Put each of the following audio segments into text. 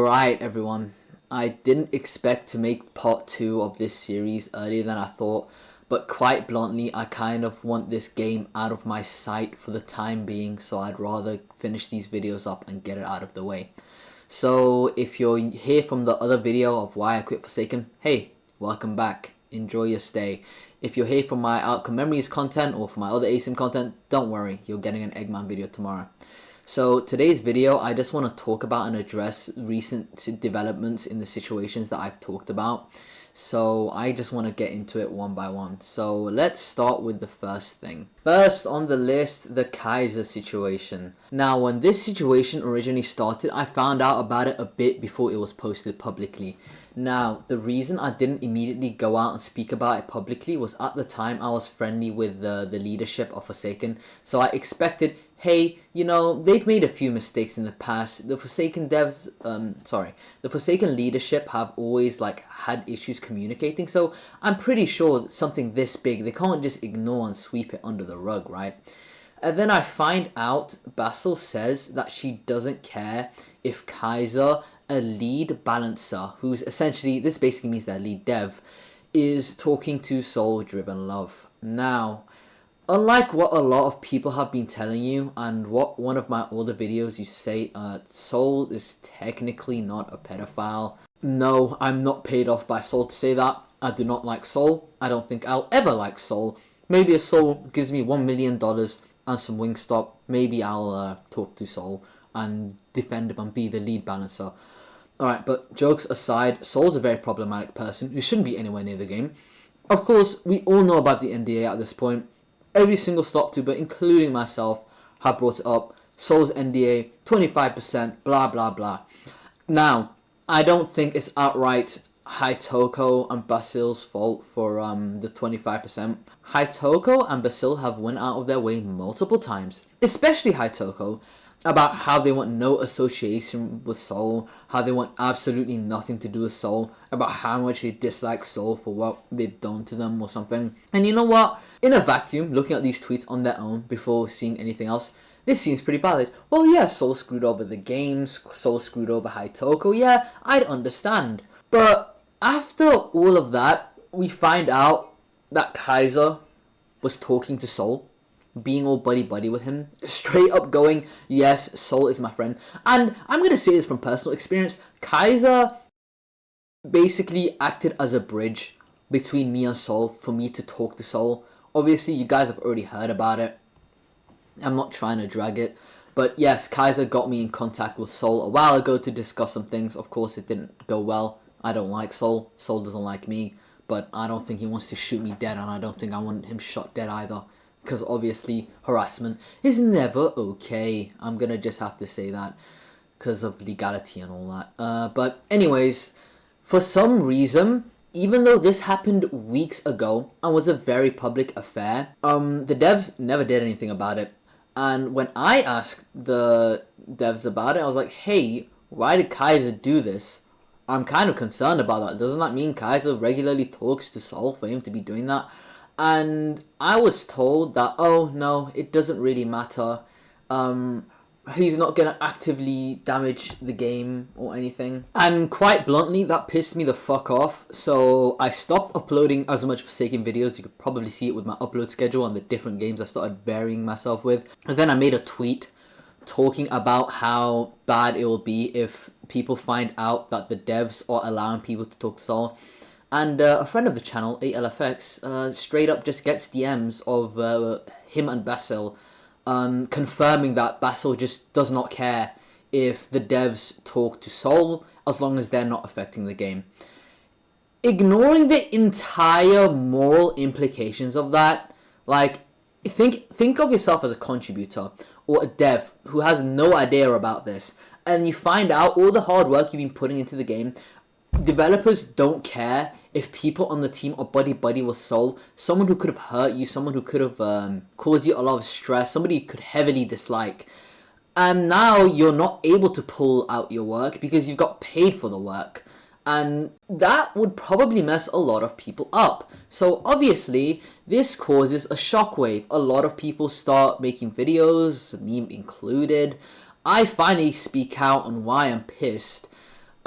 Alright everyone, I didn't expect to make part 2 of this series earlier than I thought, but quite bluntly I kind of want this game out of my sight for the time being, so I'd rather finish these videos up and get it out of the way. So if you're here from the other video of why I quit Forsaken, hey, welcome back, enjoy your stay. If you're here from my Outcome Memories content or from my other ASIM content, don't worry, you're getting an Eggman video tomorrow. So today's video, I just want to talk about and address recent developments in the situations that I've talked about. So I just want to get into it one by one. So let's start with the first thing. First on the list, the Kaiser situation. Now when this situation originally started, I found out about it a bit before it was posted publicly. Now the reason I didn't immediately go out and speak about it publicly was at the time I was friendly with the leadership of Forsaken. So I expected, hey, you know, they've made a few mistakes in the past. The Forsaken devs, the Forsaken leadership have always had issues communicating. So I'm pretty sure something this big, they can't just ignore and sweep it under the rug, right? And then I find out Basil says that she doesn't care if Kaiser, a lead balancer, who's essentially, this basically means that lead dev, is talking to Soul Driven Love. Now, unlike what a lot of people have been telling you, and what one of my older videos you say, Soul is technically not a pedophile. No, I'm not paid off by Soul to say that. I do not like Soul. I don't think I'll ever like Soul. Maybe if Soul gives me $1 million and some Wingstop, maybe I'll talk to Soul and defend him and be the lead balancer. Alright, but jokes aside, Soul's a very problematic person who shouldn't be anywhere near the game. Of course, we all know about the NDA at this point. Every single stop tuber, including myself, have brought it up. Soul's NDA, 25%, blah blah blah. Now, I don't think it's outright Hytoko and Basil's fault for the 25%. Hytoko and Basil have went out of their way multiple times, especially Hytoko, about how they want no association with Soul, how they want absolutely nothing to do with Soul, about how much they dislike Soul for what they've done to them or something. And you know what? In a vacuum, looking at these tweets on their own before seeing anything else, this seems pretty valid. Well, yeah, Soul screwed over the games, Soul screwed over Hytoko, yeah, I'd understand. But after all of that, we find out that Kaiser was talking to Soul, being all buddy-buddy with him, straight up going, yes, Soul is my friend. And I'm going to say this from personal experience, Kaiser basically acted as a bridge between me and Soul for me to talk to Soul. Obviously, you guys have already heard about it. I'm not trying to drag it. But yes, Kaiser got me in contact with Soul a while ago to discuss some things. Of course, it didn't go well. I don't like Soul. Soul doesn't like me. But I don't think he wants to shoot me dead, and I don't think I want him shot dead either. Because obviously, harassment is never okay. I'm going to just have to say that because of legality and all that. But anyways, for some reason, even though this happened weeks ago and was a very public affair, the devs never did anything about it. And when I asked the devs about it, I was like, hey, why did Kaiser do this? I'm kind of concerned about that. Doesn't that mean Kaiser regularly talks to Soul for him to be doing that? And I was told that, oh no, it doesn't really matter. He's not going to actively damage the game or anything. And quite bluntly, that pissed me the fuck off. So I stopped uploading as much Forsaken videos. You could probably see it with my upload schedule and the different games I started varying myself with. And then I made a tweet talking about how bad it will be if people find out that the devs are allowing people to talk to Soul. And a friend of the channel, ALFX, straight up just gets DMs of him and Basil confirming that Basil just does not care if the devs talk to Soul as long as they're not affecting the game. Ignoring the entire moral implications of that, think of yourself as a contributor or a dev who has no idea about this, and you find out all the hard work you've been putting into the game. Developers don't care if people on the team are buddy-buddy with Soul, someone who could have hurt you, someone who could have caused you a lot of stress, somebody you could heavily dislike. And now you're not able to pull out your work because you've got paid for the work. And that would probably mess a lot of people up. So obviously, this causes a shockwave. A lot of people start making videos, me included. I finally speak out on why I'm pissed.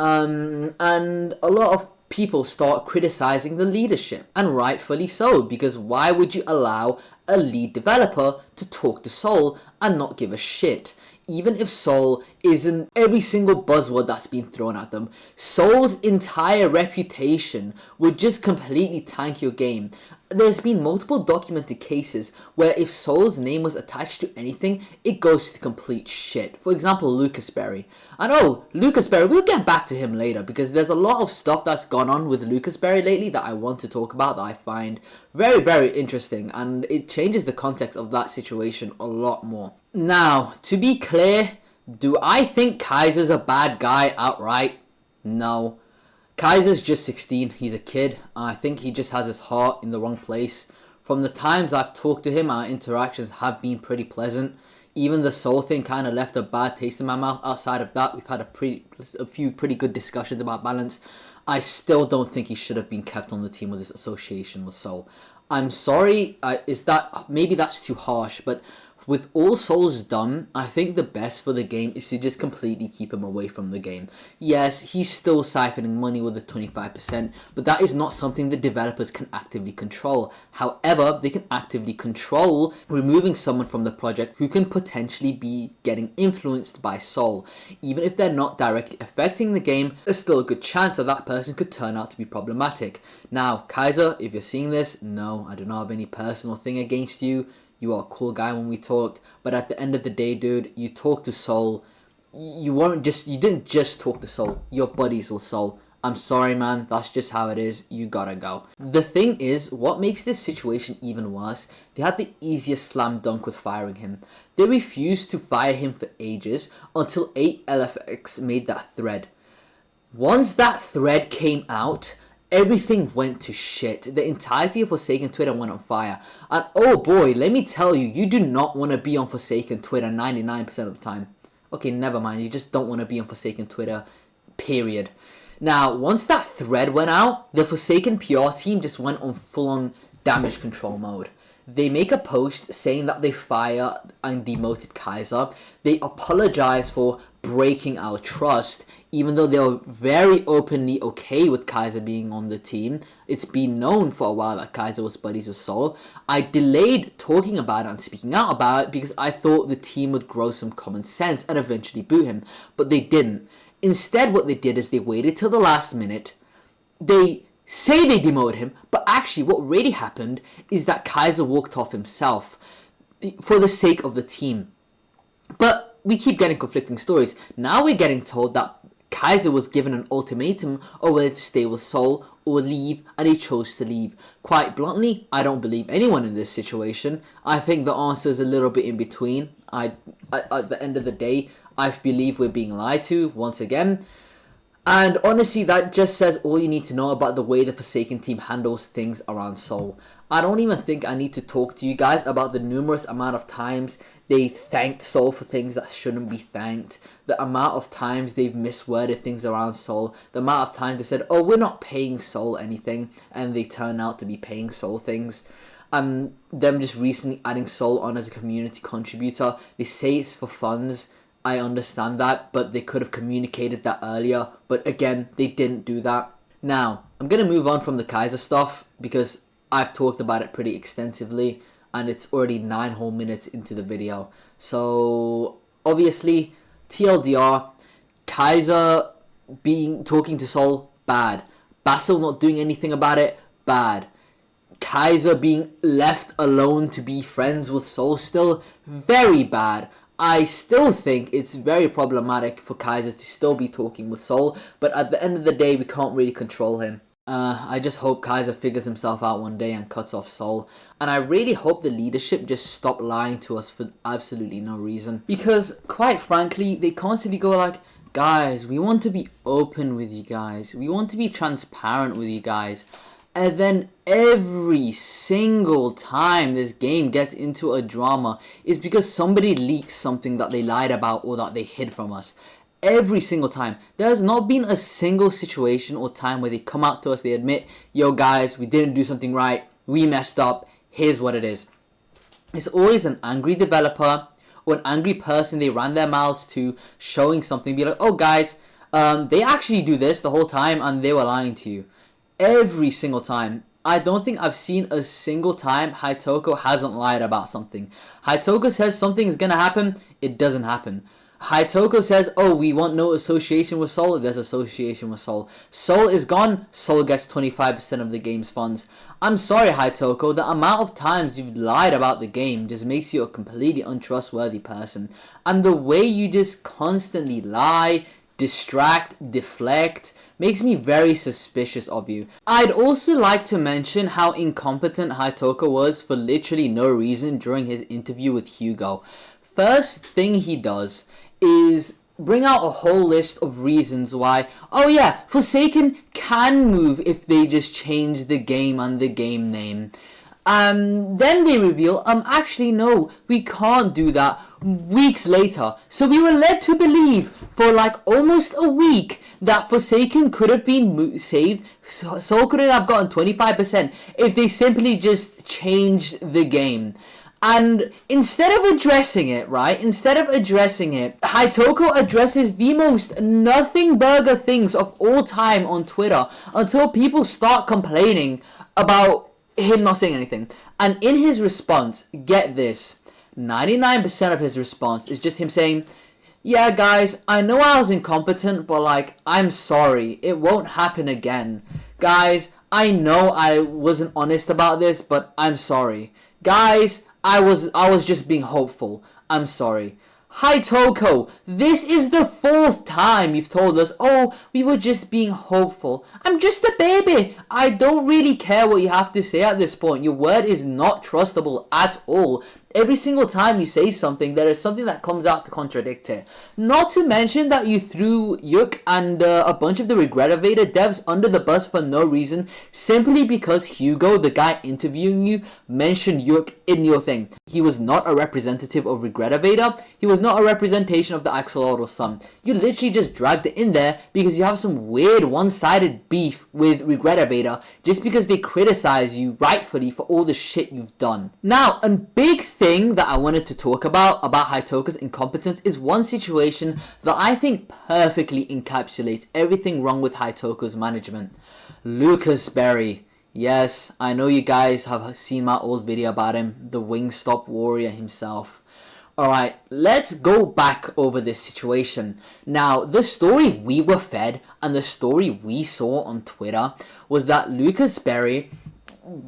And a lot of people start criticizing the leadership, and rightfully so, because why would you allow a lead developer to talk to Soul and not give a shit? Even if Soul isn't every single buzzword that's been thrown at them, Soul's entire reputation would just completely tank your game. There's been multiple documented cases where if Soul's name was attached to anything, it goes to complete shit. For example, Lucasberry. And oh, Lucasberry, we'll get back to him later because there's a lot of stuff that's gone on with Lucasberry lately that I want to talk about that I find very, very interesting, and it changes the context of that situation a lot more. Now, to be clear, do I think Kaiser's a bad guy outright? No. Kaiser's just 16, he's a kid. I think he just has his heart in the wrong place. From the times I've talked to him, our interactions have been pretty pleasant. Even the Soul thing kind of left a bad taste in my mouth. Outside of that, we've had a few pretty good discussions about balance. I still don't think he should have been kept on the team with this association with Soul. I'm sorry, maybe that's too harsh, but with all Soul's done, I think the best for the game is to just completely keep him away from the game. Yes, he's still siphoning money with the 25%, but that is not something the developers can actively control. However, they can actively control removing someone from the project who can potentially be getting influenced by Soul. Even if they're not directly affecting the game, there's still a good chance that that person could turn out to be problematic. Now, Kaiser, if you're seeing this, no, I do not have any personal thing against you. You are a cool guy when we talked, but at the end of the day, dude, you talked to Soul. You didn't just talk to Soul. Your buddies with Soul. I'm sorry, man. That's just how it is. You gotta go. The thing is, what makes this situation even worse, they had the easiest slam dunk with firing him. They refused to fire him for ages until 8LFX made that thread. Once that thread came out, everything went to shit. The entirety of Forsaken Twitter went on fire. And oh boy, let me tell you, you do not want to be on Forsaken Twitter 99% of the time. Okay, never mind. You just don't want to be on Forsaken Twitter, period. Now, once that thread went out, the Forsaken PR team just went on full-on damage control mode. They make a post saying that they fired and demoted Kaiser. They apologize for breaking our trust, even though they were very openly okay with Kaiser being on the team. It's been known for a while that Kaiser was buddies with Soul. I delayed talking about it and speaking out about it because I thought the team would grow some common sense and eventually boot him, but they didn't. Instead, what they did is they waited till the last minute. They say they demoted him, but actually what really happened is that Kaiser walked off himself for the sake of the team. But we keep getting conflicting stories. Now we're getting told that Kaiser was given an ultimatum of whether to stay with Soul or leave, and he chose to leave. Quite bluntly, I don't believe anyone in this situation. I think the answer is a little bit in between. At the end of the day, I believe we're being lied to once again. And honestly, that just says all you need to know about the way the Forsaken team handles things around Soul. I don't even think I need to talk to you guys about the numerous amount of times they thanked Soul for things that shouldn't be thanked, the amount of times they've misworded things around Soul, the amount of times they said, oh, we're not paying Soul anything, and they turn out to be paying Soul things. Them just recently adding Soul on as a community contributor. They say it's for funds. I understand that, but they could have communicated that earlier. But again, they didn't do that. Now, I'm going to move on from the Kaiser stuff because I've talked about it pretty extensively and it's already 9 whole minutes into the video. So, obviously, TLDR, Kaiser talking to Soul, bad. Basil not doing anything about it, bad. Kaiser being left alone to be friends with Soul still, very bad. I still think it's very problematic for Kaiser to still be talking with Soul, but at the end of the day, we can't really control him. I just hope Kaiser figures himself out one day and cuts off Soul. And I really hope the leadership just stop lying to us for absolutely no reason. Because, quite frankly, they constantly go like, guys, we want to be open with you guys. We want to be transparent with you guys. And then every single time this game gets into a drama is because somebody leaks something that they lied about or that they hid from us. Every single time. There's not been a single situation or time where they come out to us, they admit, yo guys, we didn't do something right, we messed up, here's what it is. It's always an angry developer or an angry person they ran their mouths to showing something, be like, oh guys, They actually do this the whole time, and they were lying to you. Every single time. I don't think I've seen a single time Hytoko hasn't lied about something. Hytoko says something is gonna happen, it doesn't happen. Hytoko says, oh, we want no association with Soul, there's association with Soul. Soul is gone, Soul gets 25% of the game's funds. I'm sorry, Hytoko, the amount of times you've lied about the game just makes you a completely untrustworthy person. And the way you just constantly lie, distract, deflect, makes me very suspicious of you. I'd also like to mention how incompetent Hytoko was for literally no reason during his interview with Hugo. First thing he does is bring out a whole list of reasons why, oh yeah, Forsaken can move if they just change the game and the game name. Then they reveal, actually no, we can't do that weeks later. So we were led to believe for like almost a week that Forsaken could have been saved, Soul could have gotten 25% if they simply just changed the game. And instead of addressing it, Hytoko addresses the most nothing burger things of all time on Twitter until people start complaining about him not saying anything. And in his response, get this, 99% of his response is just him saying, yeah guys, I know I was incompetent, but like, I'm sorry, it won't happen again. Guys, I know I wasn't honest about this, but I'm sorry. Guys, I was just being hopeful. I'm sorry. Hytoko, this is the 4th time you've told us, oh, we were just being hopeful. I'm just a baby. I don't really care what you have to say at this point. Your word is not trustable at all. Every single time you say something, there is something that comes out to contradict it. Not to mention that you threw Yuk and a bunch of the Regretivator devs under the bus for no reason, simply because Hugo, the guy interviewing you, mentioned Yuk in your thing. He was not a representative of Regretivator. He was not a representation of the Axolotl Sun. You literally just dragged it in there because you have some weird one-sided beef with Regretivator just because they criticize you rightfully for all the shit you've done. Now, a big thing that I wanted to talk about Hytoko's incompetence is one situation that I think perfectly encapsulates everything wrong with Hytoko's management. Lucas Berry. Yes, I know you guys have seen my old video about him, the Wingstop warrior himself. Alright, let's go back over this situation. Now, the story we were fed and the story we saw on Twitter was that Lucas Berry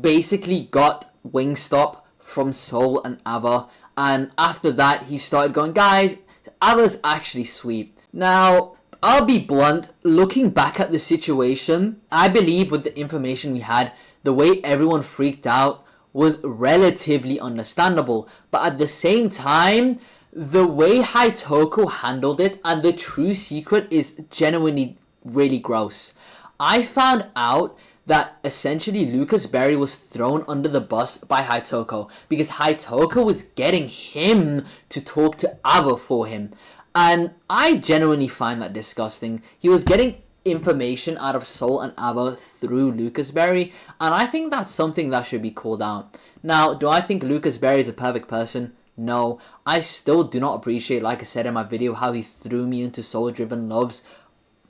basically got Wingstop from Soul and Ava, and after that he started going, guys, Ava's actually sweet. Now, I'll be blunt, looking back at the situation, I believe with the information we had, the way everyone freaked out was relatively understandable, but at the same time, the way Hytoko handled it and the true secret is genuinely really gross. I found out that essentially Lucas Berry was thrown under the bus by Hytoko because Hytoko was getting him to talk to Ava for him. And I genuinely find that disgusting. He was getting information out of Soul and Ava through Lucas Berry, and I think that's something that should be called out. Now, do I think Lucas Berry is a perfect person? No. I still do not appreciate, like I said in my video, how he threw me into Soul Driven Love's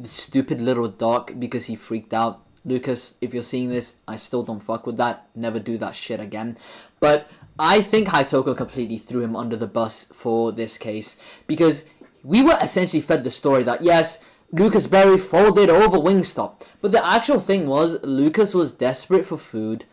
stupid little doc because he freaked out. Lucas, if you're seeing this, I still don't fuck with that. Never do that shit again. But I think Hytoko completely threw him under the bus for this case because we were essentially fed the story that, yes, Lucas Berry folded over Wingstop. But the actual thing was, Lucas was desperate for food.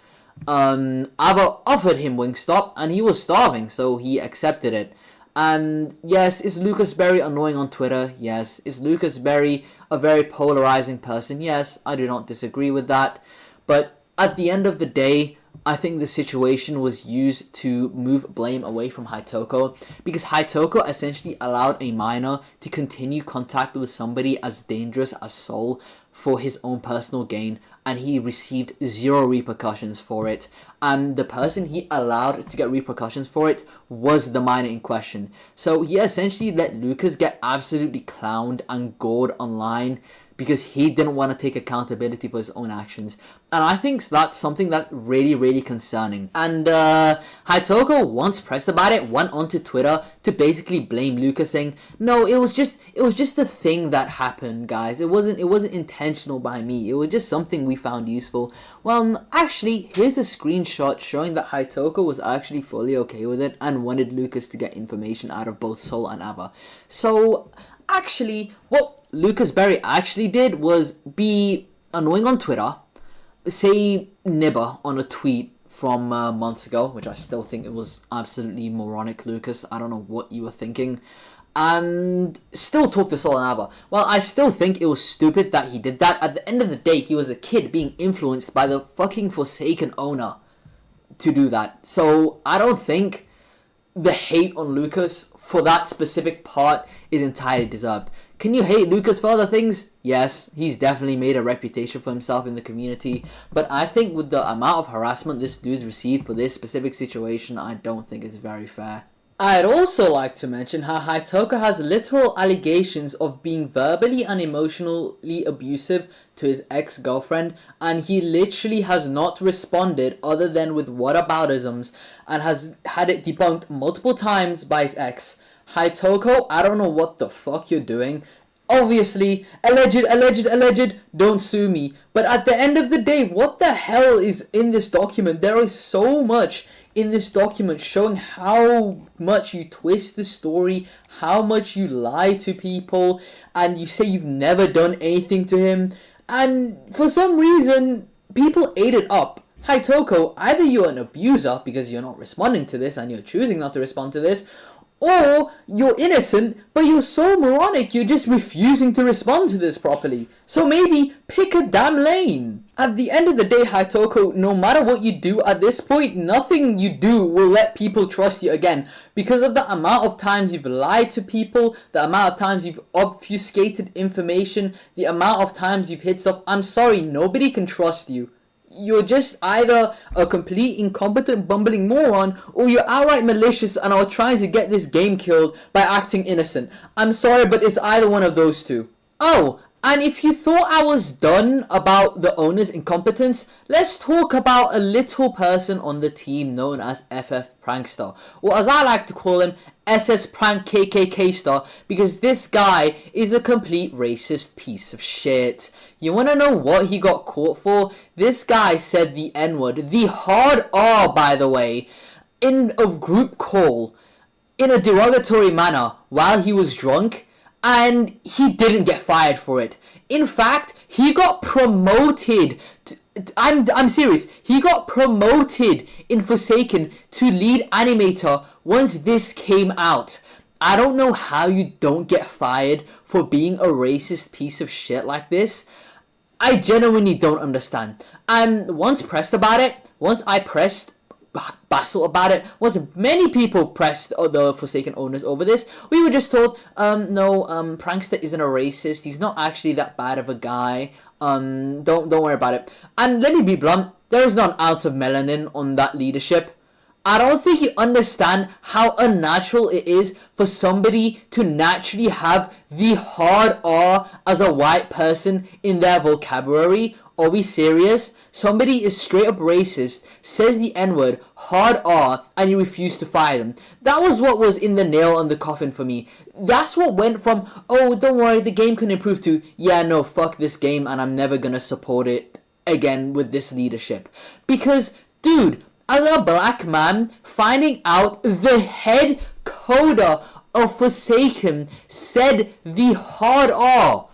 Ava offered him Wingstop and he was starving, so he accepted it. And yes, is Lucas Berry annoying on Twitter? Yes. Is Lucas Berry a very polarizing person? Yes, I do not disagree with that. But at the end of the day, I think the situation was used to move blame away from Hytoko because Hytoko essentially allowed a minor to continue contact with somebody as dangerous as Soul for his own personal gain, and he received zero repercussions for it. And the person he allowed to get repercussions for it was the minor in question. So he essentially let Lucas get absolutely clowned and gored online because he didn't want to take accountability for his own actions. And I think that's something that's really, really concerning. And Hytoko, once pressed about it, went onto Twitter to basically blame Lucas, saying, "No, it was just a thing that happened, guys. It wasn't intentional by me. It was just something we found useful." Well, actually, here's a screenshot showing that Hytoko was actually fully okay with it and wanted Lucas to get information out of both Sol and Ava. So, actually, what Lucas Berry actually did was be annoying on Twitter, say nibber on a tweet from months ago, which I still think it was absolutely moronic, Lucas. I don't know what you were thinking. And still talk to Sol and Ava. Well, I still think it was stupid that he did that. At the end of the day, he was a kid being influenced by the fucking Forsaken owner to do that. So I don't think the hate on Lucas for that specific part is entirely deserved. Can you hate Lucas for other things? Yes, he's definitely made a reputation for himself in the community, but I think with the amount of harassment this dude's received for this specific situation, I don't think it's very fair. I'd also like to mention how Hytoko has literal allegations of being verbally and emotionally abusive to his ex-girlfriend, and he literally has not responded other than with whataboutisms and has had it debunked multiple times by his ex. Hytoko, I don't know what the fuck you're doing. Obviously, alleged, don't sue me. But at the end of the day, what the hell is in this document? There is so much in this document showing how much you twist the story, how much you lie to people, and you say you've never done anything to him. And for some reason, people ate it up. Hytoko, either you're an abuser because you're not responding to this and you're choosing not to respond to this, or you're innocent, but you're so moronic you're just refusing to respond to this properly. So maybe pick a damn lane. At the end of the day, Hytoko, no matter what you do at this point, nothing you do will let people trust you again. Because of the amount of times you've lied to people, the amount of times you've obfuscated information, the amount of times you've hid stuff. I'm sorry, nobody can trust you. You're just either a complete incompetent bumbling moron, or you're outright malicious and are trying to get this game killed by acting innocent. I'm sorry, but it's either one of those two. Oh, and if you thought I was done about the owner's incompetence, let's talk about a little person on the team known as FF Prankster, or as I like to call him, SS Prank KKK Star, because this guy is a complete racist piece of shit. You wanna know what he got caught for? This guy said the N-word, the hard R by the way, in a group call, in a derogatory manner, while he was drunk, and he didn't get fired for it. In fact, he got promoted to, I'm serious. He got promoted in Forsaken to lead animator once this came out. I don't know how you don't get fired for being a racist piece of shit like this. I genuinely don't understand. And once pressed about it, once I pressed Basil about it, once many people pressed the Forsaken owners over this, we were just told, no, Prankster isn't a racist, he's not actually that bad of a guy, don't worry about it. And let me be blunt, there is not an ounce of melanin on that leadership. I don't think you understand how unnatural it is for somebody to naturally have the hard R as a white person in their vocabulary. Are we serious? Somebody is straight up racist, says the N-word, hard R, and you refuse to fire them. That was what was in the nail on the coffin for me. That's what went from, oh, don't worry, the game can improve, to, yeah, no, fuck this game and I'm never gonna support it again with this leadership. Because, dude, as a black man, finding out the head coder of Forsaken said the hard R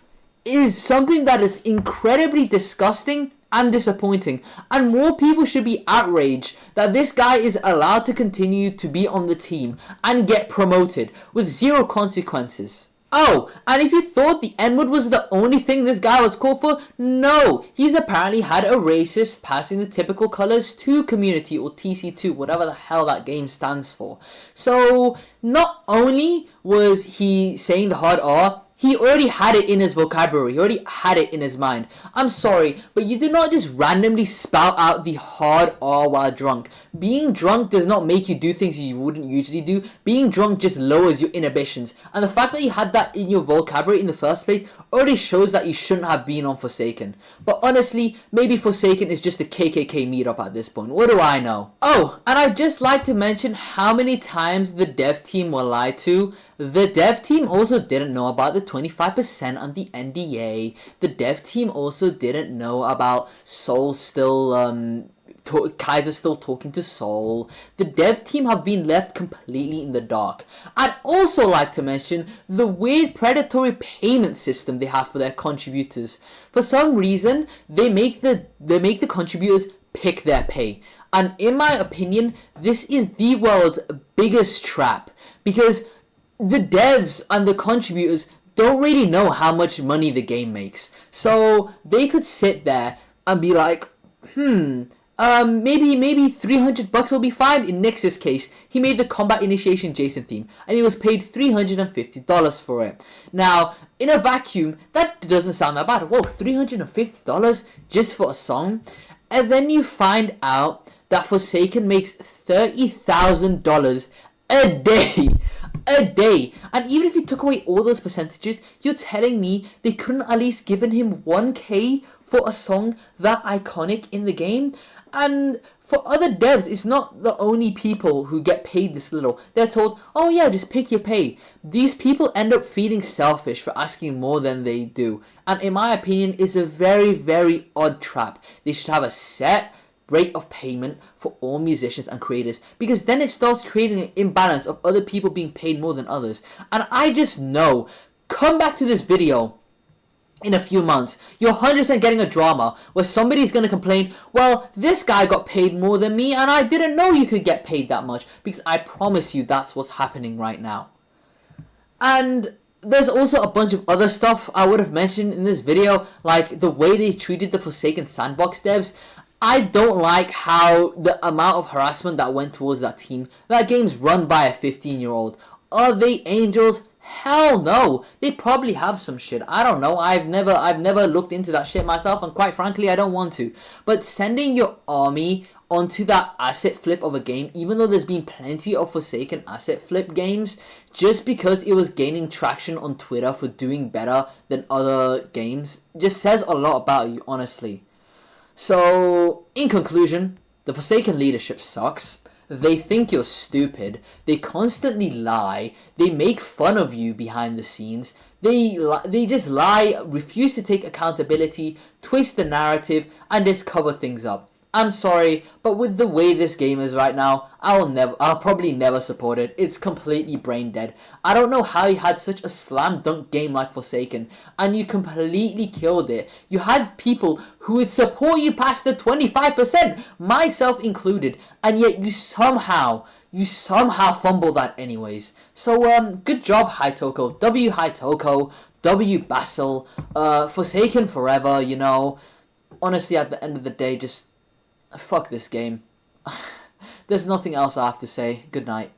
is something that is incredibly disgusting and disappointing, and more people should be outraged that this guy is allowed to continue to be on the team and get promoted with zero consequences. Oh, and if you thought the N-word was the only thing this guy was called for, no, he's apparently had a racist passing the typical colors 2 community, or TC2, whatever the hell that game stands for. So, not only was he saying the hard R, he already had it in his vocabulary, he already had it in his mind. I'm sorry, but you do not just randomly spout out the hard R while drunk. Being drunk does not make you do things you wouldn't usually do. Being drunk just lowers your inhibitions. And the fact that you had that in your vocabulary in the first place already shows that you shouldn't have been on Forsaken. But honestly, maybe Forsaken is just a KKK meetup at this point. What do I know? Oh, and I'd just like to mention how many times the dev team were lied to. The dev team also didn't know about the 25% on the NDA. The dev team also didn't know about Soul still, Kaiser still talking to Soul. The dev team have been left completely in the dark. I'd also like to mention the weird predatory payment system they have for their contributors. For some reason, they make the contributors pick their pay. And in my opinion, this is the world's biggest trap, because the devs and the contributors don't really know how much money the game makes. So they could sit there and be like, maybe $300 will be fine. In Nix's case, he made the Combat Initiation Jason theme, and he was paid $350 for it. Now, in a vacuum, that doesn't sound that bad. Whoa, $350 just for a song? And then you find out that Forsaken makes $30,000 a day. A day. And even if you took away all those percentages, you're telling me they couldn't at least given him 1k for a song that iconic in the game? And for other devs, it's not the only people who get paid this little. They're told, oh yeah, just pick your pay. These people end up feeling selfish for asking more than they do. And in my opinion, it's a very, very odd trap. They should have a set rate of payment for all musicians and creators, because then it starts creating an imbalance of other people being paid more than others. And I just know, come back to this video in a few months, you're 100% getting a drama where somebody's going to complain, well, this guy got paid more than me and I didn't know you could get paid that much, because I promise you that's what's happening right now. And there's also a bunch of other stuff I would have mentioned in this video, like the way they treated the Forsaken Sandbox devs. I don't like how the amount of harassment that went towards that team. That game's run by a 15-year-old. Are they angels? Hell no. They probably have some shit. I don't know. I've never looked into that shit myself, and quite frankly, I don't want to. But sending your army onto that asset flip of a game, even though there's been plenty of Forsaken asset flip games, just because it was gaining traction on Twitter for doing better than other games, just says a lot about you, honestly. So, in conclusion, the Forsaken leadership sucks. They think you're stupid. They constantly lie. They make fun of you behind the scenes. They just lie, refuse to take accountability, twist the narrative, and just cover things up. I'm sorry, but with the way this game is right now, I'll probably never support it. It's completely brain dead. I don't know how you had such a slam dunk game like Forsaken, and you completely killed it. You had people who would support you past the 25%, myself included, and yet you somehow fumble that anyways. So good job, Hytoko. W Hytoko, W Basil, Forsaken forever, you know. Honestly, at the end of the day, just fuck this game. There's nothing else I have to say. Good night.